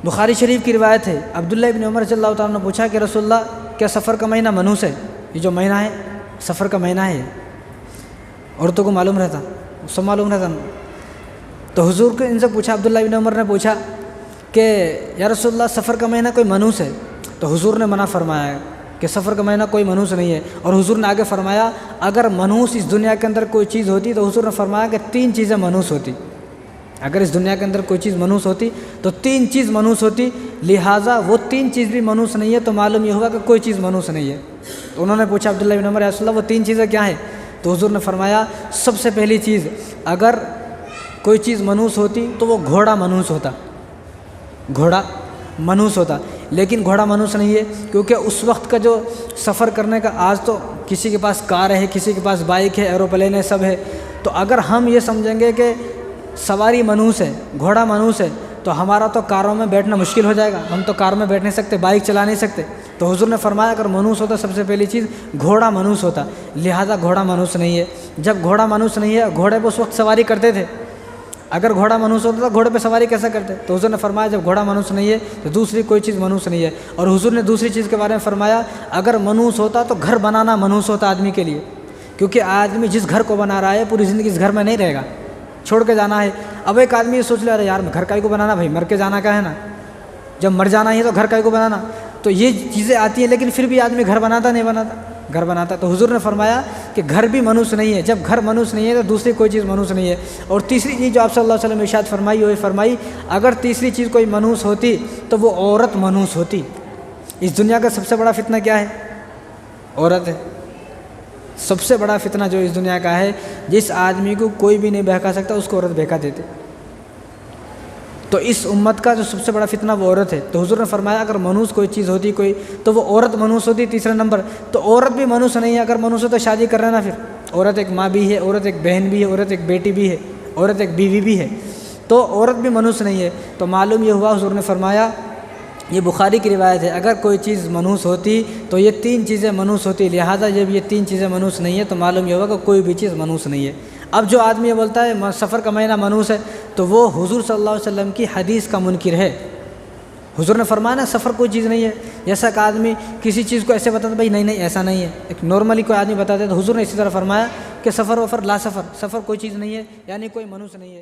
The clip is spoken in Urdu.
بخاری شریف کی روایت ہے، عبداللہ ابن عمر رضی اللہ تعالیٰ نے پوچھا کہ رسول اللہ کیا سفر کا مہینہ منحوس ہے؟ یہ جو مہینہ ہے سفر کا مہینہ ہے، عورتوں کو معلوم رہتا، سب معلوم رہتا. تو حضور کو ان سے پوچھا، عبداللہ ابن عمر نے پوچھا کہ یا رسول اللہ سفر کا مہینہ کوئی منحوس ہے؟ تو حضور نے منع فرمایا کہ سفر کا مہینہ کوئی منحوس نہیں ہے. اور حضور نے آگے فرمایا اگر منحوس اس دنیا کے اندر کوئی چیز ہوتی تو حضور نے فرمایا کہ 3 چیزیں منحوس ہوتی. اگر اس دنیا کے اندر کوئی چیز منحوس ہوتی تو 3 چیز منحوس ہوتی، لہٰذا وہ 3 چیز بھی منحوس نہیں ہے، تو معلوم یہ ہوا کہ کوئی چیز منحوس نہیں ہے. تو انہوں نے پوچھا عبداللہ بن عمر یا رسول اللہ وہ 3 چیزیں کیا ہیں؟ تو حضور نے فرمایا سب سے پہلی چیز، اگر کوئی چیز منحوس ہوتی تو وہ گھوڑا منحوس ہوتا، گھوڑا منحوس ہوتا. لیکن گھوڑا منحوس نہیں ہے کیونکہ اس وقت کا جو سفر کرنے کا، آج تو کسی کے پاس کار ہے، کسی کے پاس بائک ہے، ایروپلین ہے، سب ہے. تو اگر ہم یہ سمجھیں گے کہ سواری منحوس ہے، گھوڑا منحوس ہے، تو ہمارا تو کاروں میں بیٹھنا مشکل ہو جائے گا، ہم تو کار میں بیٹھ نہیں سکتے، بائک چلا نہیں سکتے. تو حضور نے فرمایا اگر منحوس ہوتا سب سے پہلی چیز گھوڑا منحوس ہوتا، لہٰذا گھوڑا منحوس نہیں ہے. جب گھوڑا منحوس نہیں ہے، گھوڑے پہ اس وقت سواری کرتے تھے، اگر گھوڑا منحوس ہوتا تو گھوڑے پہ سواری کیسا کرتے؟ تو حضور نے فرمایا جب گھوڑا منحوس نہیں ہے تو دوسری کوئی چیز منحوس نہیں ہے. اور حضور نے دوسری چیز کے بارے میں فرمایا اگر منحوس ہوتا تو گھر بنانا منحوس ہوتا آدمی کے لیے، کیونکہ آدمی جس گھر کو بنا رہا ہے پوری زندگی اس گھر میں نہیں رہے گا، چھوڑ کے جانا ہے. اب ایک آدمی یہ سوچ لے ارے یار گھر کا ہی کو بنانا، بھائی مر کے جانا کا ہے نا، جب مر جانا ہی ہے تو گھر کا ہی کو بنانا. تو یہ چیزیں آتی ہیں، لیکن پھر بھی آدمی گھر بناتا نہیں بناتا، گھر بناتا. تو حضور نے فرمایا کہ گھر بھی منحوس نہیں ہے، جب گھر منحوس نہیں ہے تو دوسری کوئی چیز منحوس نہیں ہے. اور تیسری چیز جو آپ صلی اللہ علیہ وسلم نے ارشاد فرمائی وہ فرمائی اگر تیسری چیز کوئی منحوس ہوتی تو وہ عورت منحوس ہوتی. اس دنیا کا سب سے بڑا فتنہ کیا ہے؟ عورت ہے. سب سے بڑا فتنہ جو اس دنیا کا ہے، جس آدمی کو کوئی بھی نہیں بہکا سکتا اس کو عورت بہکا دیتے. تو اس امت کا جو سب سے بڑا فتنہ وہ عورت ہے. تو حضور نے فرمایا اگر منحوس کوئی چیز ہوتی کوئی تو وہ عورت منحوس ہوتی. تیسرا نمبر تو عورت بھی منحوس نہیں ہے، اگر منحوس ہو تو شادی کر رہے نا، پھر عورت ایک ماں بھی ہے، عورت ایک بہن بھی ہے، عورت ایک بیٹی بھی ہے، عورت ایک بیوی بھی ہے، تو عورت بھی منحوس نہیں ہے. تو معلوم یہ ہوا حضور نے فرمایا، یہ بخاری کی روایت ہے، اگر کوئی چیز منحوس ہوتی تو یہ 3 چیزیں منحوس ہوتی، لہٰذا جب یہ 3 چیزیں منحوس نہیں ہے تو معلوم یہ ہوگا کہ کوئی بھی چیز منحوس نہیں ہے. اب جو آدمی یہ بولتا ہے سفر کا مہینہ منحوس ہے تو وہ حضور صلی اللہ علیہ وسلم کی حدیث کا منکر ہے. حضور نے فرمایا نا سفر کوئی چیز نہیں ہے. جیسا کہ آدمی کسی چیز کو ایسے بتاتا بھائی نہیں ایسا نہیں ہے، ایک نارملی کوئی آدمی بتاتا ہے، تو حضور نے اسی طرح فرمایا کہ سفر لا سفر کوئی چیز نہیں ہے، یعنی کوئی منحوس نہیں ہے.